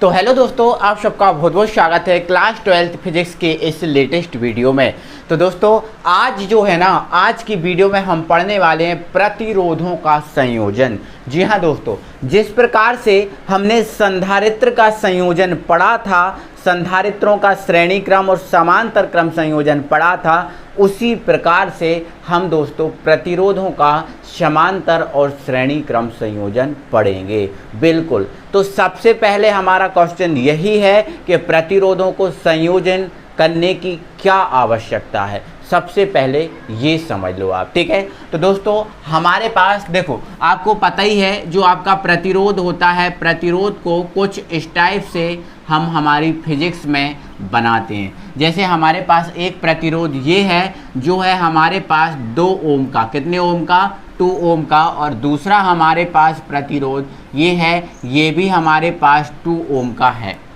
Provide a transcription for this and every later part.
तो हेलो दोस्तों, आप सबका बहुत बहुत स्वागत है क्लास 12th फिजिक्स के इस लेटेस्ट वीडियो में। तो दोस्तों आज जो है ना, आज की वीडियो में हम पढ़ने वाले हैं प्रतिरोधों का संयोजन। जी हाँ दोस्तों, जिस प्रकार से हमने संधारित्र का संयोजन पढ़ा था, संधारित्रों का श्रेणी क्रम और समांतर क्रम संयोजन पढ़ा था, उसी प्रकार से हम दोस्तों प्रतिरोधों का समांतर और श्रेणी क्रम संयोजन पढ़ेंगे। बिल्कुल, तो सबसे पहले हमारा क्वेश्चन यही है कि प्रतिरोधों को संयोजन करने की क्या आवश्यकता है। सबसे पहले ये समझ लो आप, ठीक है। तो दोस्तों हमारे पास देखो, आपको पता ही है जो आपका प्रतिरोध होता है, प्रतिरोध को कुछ इस टाइप से हम हमारी फिजिक्स में बनाते हैं। जैसे हमारे पास एक प्रतिरोध ये है जो है हमारे पास 2 ओम का, कितने ओम का, 2 ओम का, और दूसरा हमारे पास प्रतिरोध ये है, ये भी हमारे पास 2 ओम का है,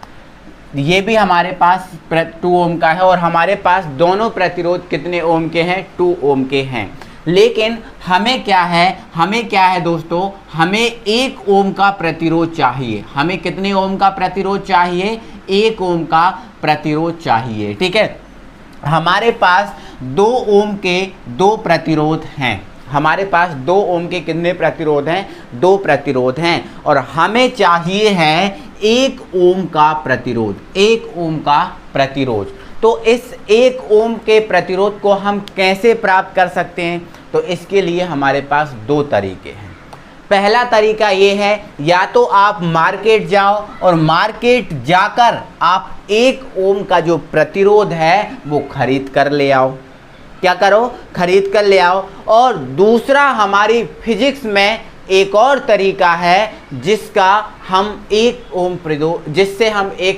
ये भी हमारे पास 2 ओम का है, और हमारे पास दोनों प्रतिरोध कितने ओम के हैं, 2 ओम के हैं। लेकिन हमें क्या है दोस्तों, हमें 1 ओम का प्रतिरोध चाहिए। हमें कितने ओम का प्रतिरोध चाहिए, 1 ओम का प्रतिरोध चाहिए, ठीक है। हमारे पास 2 ओम के 2 प्रतिरोध हैं। हमारे पास 2 ओम के कितने प्रतिरोध हैं, 2 प्रतिरोध हैं, और हमें चाहिए है 1 ओम का प्रतिरोध, 1 ओम का प्रतिरोध। तो इस 1 ओम के प्रतिरोध को हम कैसे प्राप्त कर सकते हैं, तो इसके लिए हमारे पास 2 तरीके हैं। पहला तरीका ये है, या तो आप मार्केट जाओ और मार्केट जाकर आप 1 ओम का जो प्रतिरोध है वो खरीद कर ले आओ। क्या करो, खरीद कर ले आओ। और दूसरा हमारी फिजिक्स में एक और तरीका है जिससे हम 1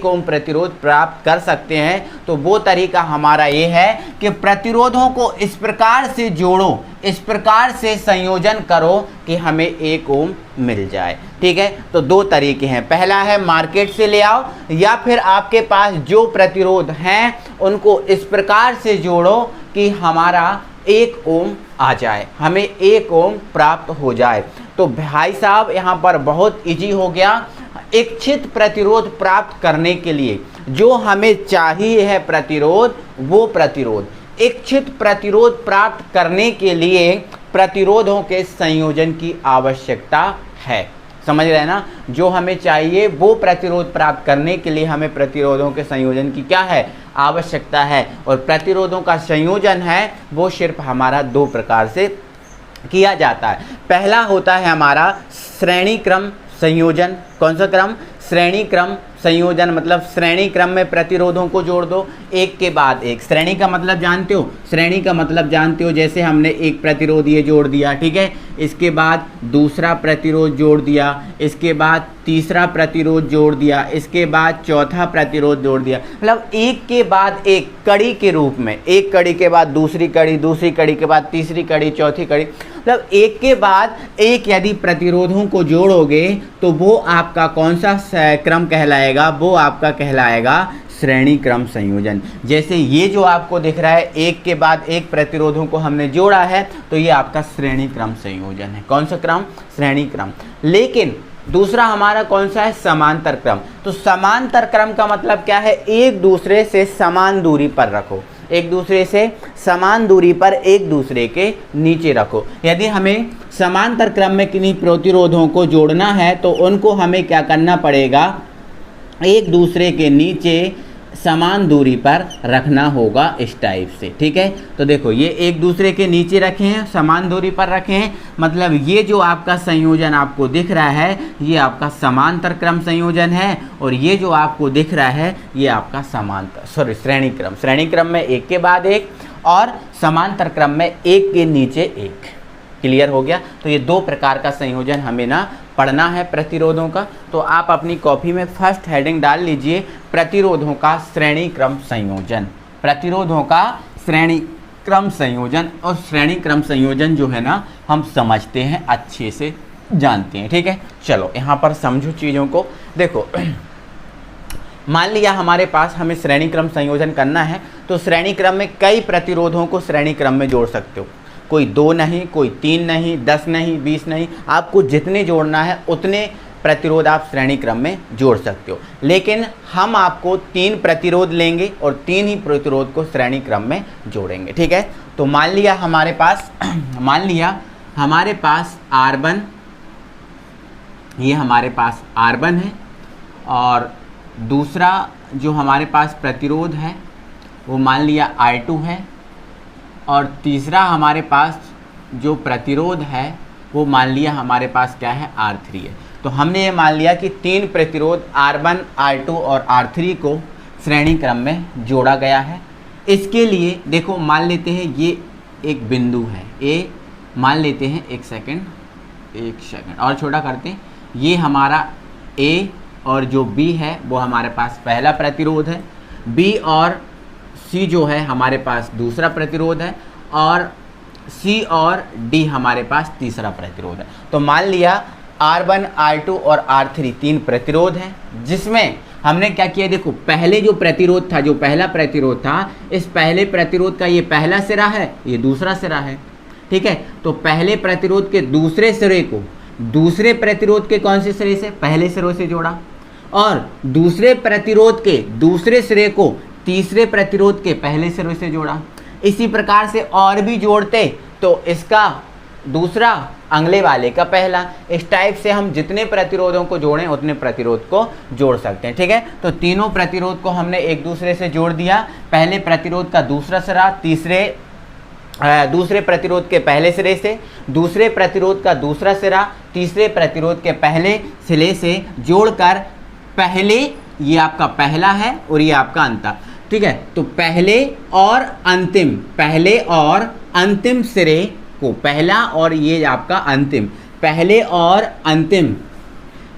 ओम प्रतिरोध प्राप्त कर सकते हैं। तो वो तरीका हमारा ये है कि प्रतिरोधों को इस प्रकार से जोड़ो, इस प्रकार से संयोजन करो कि हमें 1 ओम मिल जाए, ठीक है। तो 2 तरीके हैं, पहला है मार्केट से ले आओ, या फिर आपके पास जो प्रतिरोध हैं उनको इस प्रकार से जोड़ो कि हमारा 1 ओम आ जाए, हमें 1 ओम प्राप्त हो जाए। तो भाई साहब यहाँ पर बहुत इजी हो गया। इच्छित प्रतिरोध प्राप्त करने के लिए जो हमें चाहिए है प्रतिरोध, वो प्रतिरोध, इच्छित प्रतिरोध प्राप्त करने के लिए प्रतिरोधों के संयोजन की आवश्यकता है। समझ रहे हैं ना, जो हमें चाहिए वो प्रतिरोध प्राप्त करने के लिए हमें प्रतिरोधों के संयोजन की क्या है, आवश्यकता है। और प्रतिरोधों का संयोजन है वो सिर्फ हमारा 2 प्रकार से किया जाता है। पहला होता है हमारा श्रेणी क्रम संयोजन। कौन सा क्रम, श्रेणी क्रम संयोजन, मतलब श्रेणी क्रम में प्रतिरोधों को जोड़ दो एक के बाद एक। श्रेणी का मतलब जानते हो, श्रेणी का मतलब जानते हो, जैसे हमने एक प्रतिरोध ये जोड़ दिया, ठीक है, इसके बाद दूसरा प्रतिरोध जोड़ दिया, इसके बाद तीसरा प्रतिरोध जोड़ दिया, इसके बाद चौथा प्रतिरोध जोड़ दिया, मतलब एक के बाद एक कड़ी के रूप में, एक कड़ी के बाद दूसरी कड़ी, दूसरी कड़ी के बाद तीसरी कड़ी, चौथी कड़ी, मतलब एक के बाद एक यदि प्रतिरोधों को जोड़ोगे तो वो आपका कौन सा क्रम कहलाएगा, वो आपका कहलाएगा श्रेणी क्रम संयोजन। जैसे ये जो आपको दिख रहा है, एक के बाद एक प्रतिरोधों को हमने जोड़ा है, तो ये आपका श्रेणी क्रम संयोजन है। कौन सा क्रम, श्रेणी क्रम। लेकिन दूसरा हमारा कौन सा है, समांतर क्रम। तो समांतर क्रम का मतलब क्या है, एक दूसरे से समान दूरी पर रखो, एक दूसरे से समान दूरी पर एक दूसरे के नीचे रखो। यदि हमें समांतर क्रम में किन्हीं प्रतिरोधों को जोड़ना है तो उनको हमें क्या करना पड़ेगा, एक दूसरे के नीचे समान दूरी पर रखना होगा इस टाइप से, ठीक है। तो देखो ये एक दूसरे के नीचे रखे हैं, समान दूरी पर रखे हैं, मतलब ये जो आपका संयोजन आपको दिख रहा है ये आपका समांतर क्रम संयोजन है, और ये जो आपको दिख रहा है ये आपका श्रेणी क्रम। श्रेणी क्रम में एक के बाद एक और समांतर क्रम में एक के नीचे एक। क्लियर हो गया। तो ये 2 प्रकार का संयोजन हमें ना पढ़ना है प्रतिरोधों का। तो आप अपनी कॉपी में फर्स्ट हेडिंग डाल लीजिए, प्रतिरोधों का श्रेणी क्रम संयोजन। प्रतिरोधों का श्रेणी क्रम संयोजन, और श्रेणी क्रम संयोजन जो है ना हम समझते हैं, अच्छे से जानते हैं, ठीक है। चलो यहाँ पर समझो चीज़ों को। देखो मान लिया हमारे पास हमें श्रेणी क्रम संयोजन करना है, तो श्रेणी क्रम में कई प्रतिरोधों को श्रेणी क्रम में जोड़ सकते हो। कोई 2 नहीं, कोई 3 नहीं, 10 नहीं, 20 नहीं, आपको जितने जोड़ना है उतने प्रतिरोध आप श्रेणी क्रम में जोड़ सकते हो। लेकिन हम आपको 3 प्रतिरोध लेंगे और 3 ही प्रतिरोध को श्रेणी क्रम में जोड़ेंगे, ठीक है। तो मान लिया हमारे पास R1, ये हमारे पास R1 है, और दूसरा जो हमारे पास प्रतिरोध है वो मान लिया R2 है, और तीसरा हमारे पास जो प्रतिरोध है वो मान लिया हमारे पास क्या है, R3 है। तो हमने ये मान लिया कि 3 प्रतिरोध R1, R2 और R3 को श्रेणी क्रम में जोड़ा गया है। इसके लिए देखो मान लेते हैं ये एक बिंदु है ए, मान लेते हैं एक सेकंड और छोटा करते हैं, ये हमारा ए और जो बी है वो हमारे पास पहला प्रतिरोध है, बी और सी जो है हमारे पास दूसरा प्रतिरोध है, और सी और डी हमारे पास तीसरा प्रतिरोध है। तो मान लिया R1, R2 और R3 3 प्रतिरोध हैं, जिसमें हमने क्या किया, देखो पहले जो प्रतिरोध था, जो पहला प्रतिरोध था, इस पहले प्रतिरोध का ये पहला सिरा है, ये दूसरा सिरा है, ठीक है। तो पहले प्रतिरोध के दूसरे सिरे को दूसरे प्रतिरोध के कौन से सिरे से, पहले सिरे से जोड़ा, और दूसरे प्रतिरोध के दूसरे सिरे को तीसरे प्रतिरोध के पहले सिरे से जोड़ा। इसी प्रकार से और भी जोड़ते तो इसका दूसरा अगले वाले का पहला, इस टाइप से हम जितने प्रतिरोधों को जोड़ें उतने प्रतिरोध को जोड़ सकते हैं, ठीक है। तो तीनों प्रतिरोध को हमने एक दूसरे से जोड़ दिया, पहले प्रतिरोध का दूसरा सिरा दूसरे प्रतिरोध के पहले सिरे से, दूसरे प्रतिरोध का दूसरा सिरा तीसरे प्रतिरोध के पहले सिरे से जोड़कर पहले, ये आपका पहला है और ये आपका अंतर, ठीक है। तो पहले और अंतिम सिरे को, पहला और ये आपका अंतिम, पहले और अंतिम,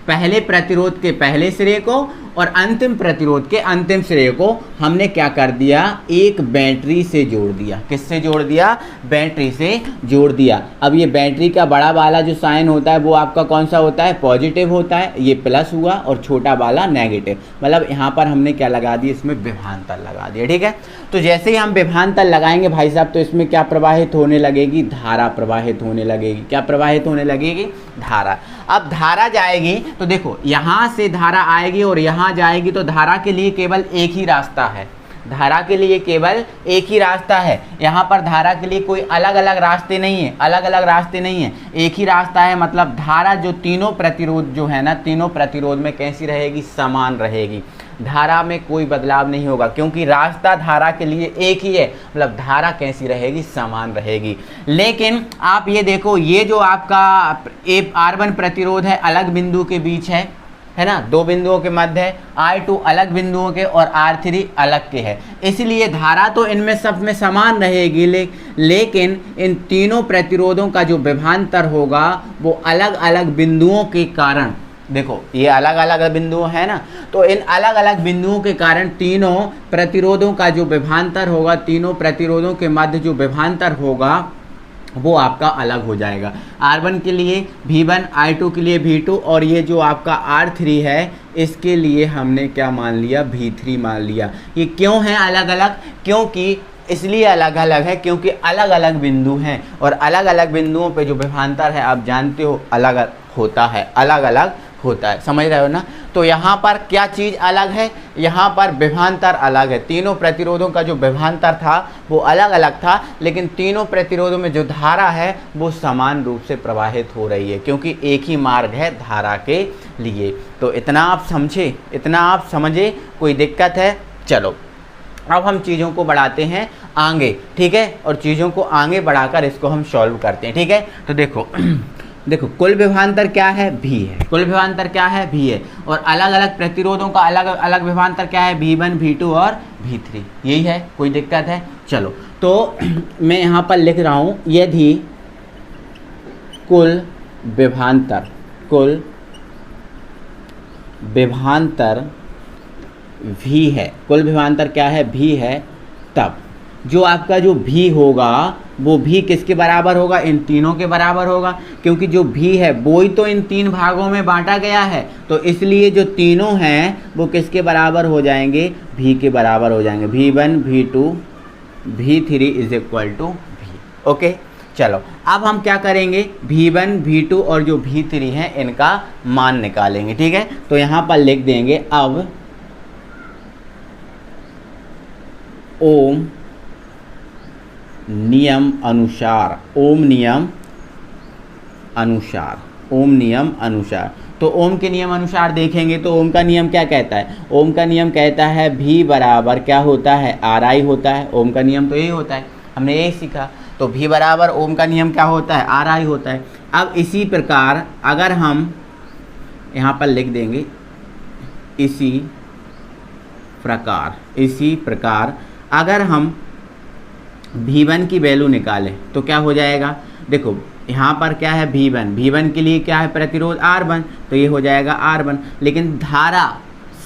पहले प्रतिरोध के पहले सिरे को और अंतिम प्रतिरोध के अंतिम सिरे को हमने क्या कर दिया, एक बैटरी से जोड़ दिया। किससे जोड़ दिया, बैटरी से जोड़ दिया। अब ये बैटरी का बड़ा वाला जो साइन होता है वो आपका कौन सा होता है, पॉजिटिव होता है, ये प्लस हुआ, और छोटा वाला नेगेटिव, मतलब यहाँ पर हमने क्या लगा दिया, इसमें विभवांतर लगा दिया, ठीक है। तो जैसे ही हम विभवांतर लगाएंगे भाई साहब, तो इसमें क्या प्रवाहित होने लगेगी, धारा प्रवाहित होने लगेगी। क्या प्रवाहित होने लगेगी, धारा। अब धारा जाएगी तो देखो यहाँ से धारा आएगी और यहाँ जाएगी, तो धारा के लिए केवल एक ही रास्ता है, धारा के लिए केवल एक ही रास्ता है। यहाँ पर धारा के लिए कोई अलग अलग रास्ते नहीं है, एक ही रास्ता है। मतलब धारा जो तीनों प्रतिरोध जो है ना, तीनों प्रतिरोध में कैसी रहेगी, समान रहेगी, धारा में कोई बदलाव नहीं होगा, क्योंकि रास्ता धारा के लिए एक ही है, मतलब धारा कैसी रहेगी, समान रहेगी। लेकिन आप ये देखो, ये जो आपका R1 प्रतिरोध है अलग बिंदु के बीच है ना, दो बिंदुओं के मध्य है, R2 अलग बिंदुओं के और R3 अलग के है, इसलिए धारा तो इनमें सब में समान रहेगी, लेकिन इन तीनों प्रतिरोधों का जो विभवांतर होगा वो अलग अलग बिंदुओं के कारण, देखो ये अलग अलग बिंदु है ना, तो इन अलग अलग बिंदुओं के कारण तीनों प्रतिरोधों का जो विभवांतर होगा, तीनों प्रतिरोधों के मध्य जो विभवांतर होगा वो आपका अलग हो जाएगा। R1 के लिए V1, R2 के लिए V2, और ये जो आपका R3 है इसके लिए हमने क्या मान लिया, V3 मान लिया। ये क्यों है अलग अलग, क्योंकि इसलिए अलग अलग है क्योंकि अलग अलग बिंदु हैं, और अलग अलग बिंदुओं पे जो विभवांतर है आप जानते हो अलग होता है, अलग अलग होता है, समझ रहे हो ना। तो यहाँ पर क्या चीज़ अलग है, यहाँ पर विभवांतर अलग है। तीनों प्रतिरोधों का जो विभवांतर था वो अलग अलग था, लेकिन तीनों प्रतिरोधों में जो धारा है वो समान रूप से प्रवाहित हो रही है, क्योंकि एक ही मार्ग है धारा के लिए। तो इतना आप समझे, कोई दिक्कत है। चलो अब हम चीज़ों को बढ़ाते हैं आगे, ठीक है, और चीज़ों को आगे बढ़ाकर इसको हम सॉल्व करते हैं, ठीक है। तो देखो कुल विभवांतर क्या है, V है, कुल विभवांतर क्या है, V है, और अलग अलग प्रतिरोधों का अलग अलग विभवांतर क्या है, V1, V2 और V3, यही है, कोई दिक्कत है। चलो तो मैं यहाँ पर लिख रहा हूँ, यदि कुल विभवांतर V है, कुल विभवांतर क्या है, V है, तब जो आपका जो V होगा वो V किसके बराबर होगा, इन तीनों के बराबर होगा, क्योंकि जो V है वो ही तो इन तीन भागों में बांटा गया है, तो इसलिए जो तीनों हैं वो किसके बराबर हो जाएंगे, V के बराबर हो जाएंगे। V1, V2, V3 is equal to V। Okay, चलो अब हम क्या करेंगे, V1 V2 और जो V3 है इनका मान निकालेंगे। ठीक है, तो यहाँ पर लिख देंगे अब ओम नियम अनुसार, ओम नियम अनुसार, ओम नियम अनुसार। तो ओम के नियम अनुसार देखेंगे तो ओम का नियम क्या कहता है, ओम का नियम कहता है V बराबर क्या होता है, RI होता है। ओम का नियम तो यही होता है, हमने यही सीखा। तो V बराबर ओम का नियम क्या होता है, RI होता है। अब इसी प्रकार अगर हम यहाँ पर लिख देंगे इसी प्रकार अगर हम V1 की वैल्यू निकालें तो क्या हो जाएगा, देखो यहाँ पर क्या है V1 के लिए क्या है प्रतिरोध R1, तो ये हो जाएगा R1। लेकिन धारा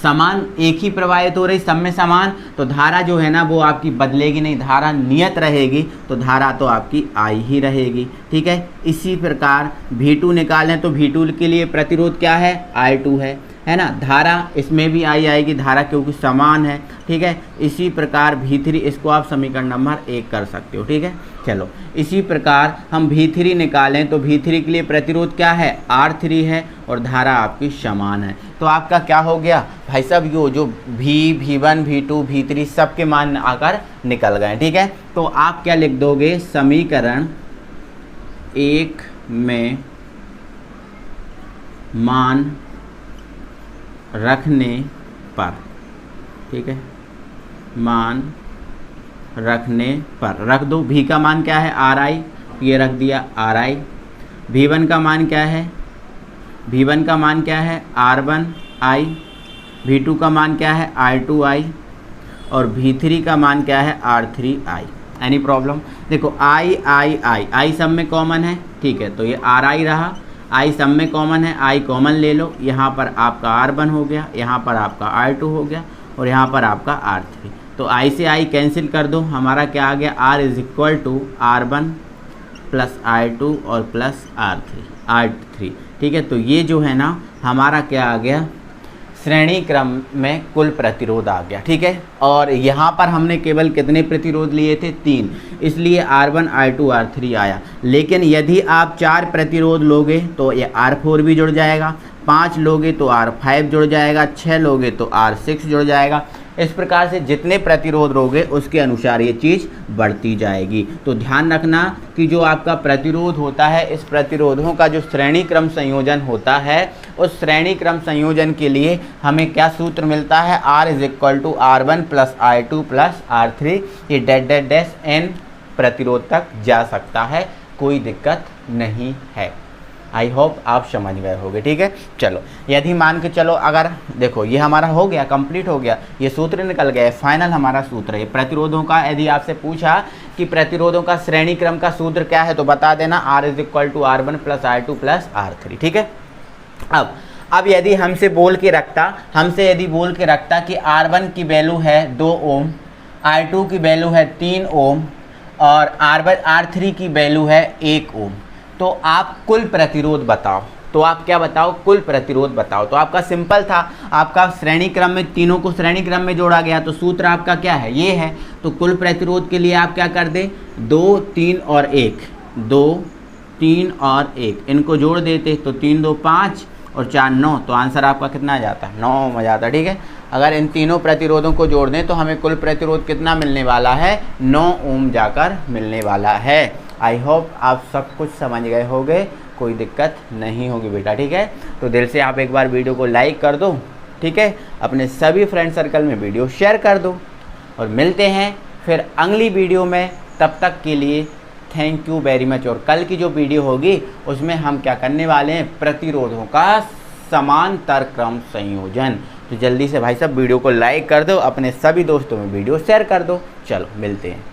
समान एक ही प्रवाहित हो रही, सब में समान, तो धारा जो है ना वो आपकी बदलेगी नहीं, धारा नियत रहेगी, तो धारा तो आपकी I ही रहेगी। ठीक है, इसी प्रकार V2 निकालें तो V2 के लिए प्रतिरोध क्या है, I2 है ना। धारा इसमें भी I आएगी, धारा क्योंकि समान है। ठीक है, इसी प्रकार V3, इसको आप समीकरण नंबर 1 कर सकते हो। ठीक है, चलो इसी प्रकार हम V3 निकालें तो V3 के लिए प्रतिरोध क्या है, R3 है, और धारा आपकी समान है। तो आपका क्या हो गया भाई साहब, यो जो V1 V2 V3 सबके मान आकर निकल गए। ठीक है, तो आप क्या लिख दोगे, समीकरण 1 में मान रखने पर, ठीक है, मान रखने पर रख दो। V का मान क्या है, RI, ये रख दिया RI। V1 का मान क्या है, V1 का मान क्या है, R1I। V2 का मान क्या है, R2I, और V3 का मान क्या है, R3I। एनी प्रॉब्लम, देखो I सब में कॉमन है। ठीक है, तो ये RI रहा, I सब में कॉमन है, I कॉमन ले लो, यहाँ पर आपका R1 हो गया, यहाँ पर आपका R2 हो गया, और यहाँ पर आपका R3। तो I से I कैंसिल कर दो, हमारा क्या आ गया, R is equal to R1 plus R2 और प्लस R3। ठीक है, तो ये जो है ना हमारा क्या आ गया, श्रेणी क्रम में कुल प्रतिरोध आ गया। ठीक है, और यहाँ पर हमने केवल कितने प्रतिरोध लिए थे, 3, इसलिए R1 R2 R3 आया। लेकिन यदि आप 4 प्रतिरोध लोगे तो ये R4 भी जुड़ जाएगा, 5 लोगे तो R5 जुड़ जाएगा, 6 लोगे तो R6 जुड़ जाएगा। इस प्रकार से जितने प्रतिरोध लोगे उसके अनुसार ये चीज़ बढ़ती जाएगी। तो ध्यान रखना कि जो आपका प्रतिरोध होता है, इस प्रतिरोधों का जो श्रेणी क्रम संयोजन होता है, उस श्रेणी क्रम संयोजन के लिए हमें क्या सूत्र मिलता है, R is equal to R1 plus R2 plus R3। ये डैश N प्रतिरोध तक जा सकता है, कोई दिक्कत नहीं है। आई होप आप समझ गए होंगे। ठीक है, चलो यदि मान के चलो, अगर देखो ये हमारा हो गया, कंप्लीट हो गया, ये सूत्र निकल गया, फाइनल हमारा सूत्र है प्रतिरोधों का। यदि आपसे पूछा कि प्रतिरोधों का श्रेणी क्रम का सूत्र क्या है तो बता देना R is equal to R1 plus R2 plus R3। ठीक है, अब यदि हमसे बोल के रखता कि R1 की वैल्यू है 2 ओम, R2 की वैल्यू है 3 ओम, और R3 की वैल्यू है 1 ओम, तो आप कुल प्रतिरोध बताओ। तो आप क्या बताओ, कुल प्रतिरोध बताओ। तो आपका सिंपल था, आपका श्रेणी क्रम में, तीनों को श्रेणी क्रम में जोड़ा गया, तो सूत्र आपका क्या है, ये है। तो कुल प्रतिरोध के लिए आप क्या कर दें, 2 3 और 1, 2 3 और 1, इनको जोड़ देते तो 3 2 5 और 4 9, तो आंसर आपका कितना आ जाता है, 9 ओम आ जाता है। ठीक है, अगर इन तीनों प्रतिरोधों को जोड़ दें तो हमें कुल प्रतिरोध कितना मिलने वाला है, 9 ओम जाकर मिलने वाला है। आई होप आप सब कुछ समझ गए होंगे, कोई दिक्कत नहीं होगी बेटा। ठीक है, तो दिल से आप एक बार वीडियो को लाइक कर दो। ठीक है, अपने सभी फ्रेंड सर्कल में वीडियो शेयर कर दो, और मिलते हैं फिर अगली वीडियो में। तब तक के लिए थैंक यू वेरी मच। और कल की जो वीडियो होगी उसमें हम क्या करने वाले हैं, प्रतिरोधों का समांतर क्रम संयोजन। तो जल्दी से भाई साहब वीडियो को लाइक कर दो, अपने सभी दोस्तों में वीडियो शेयर कर दो। चलो मिलते हैं।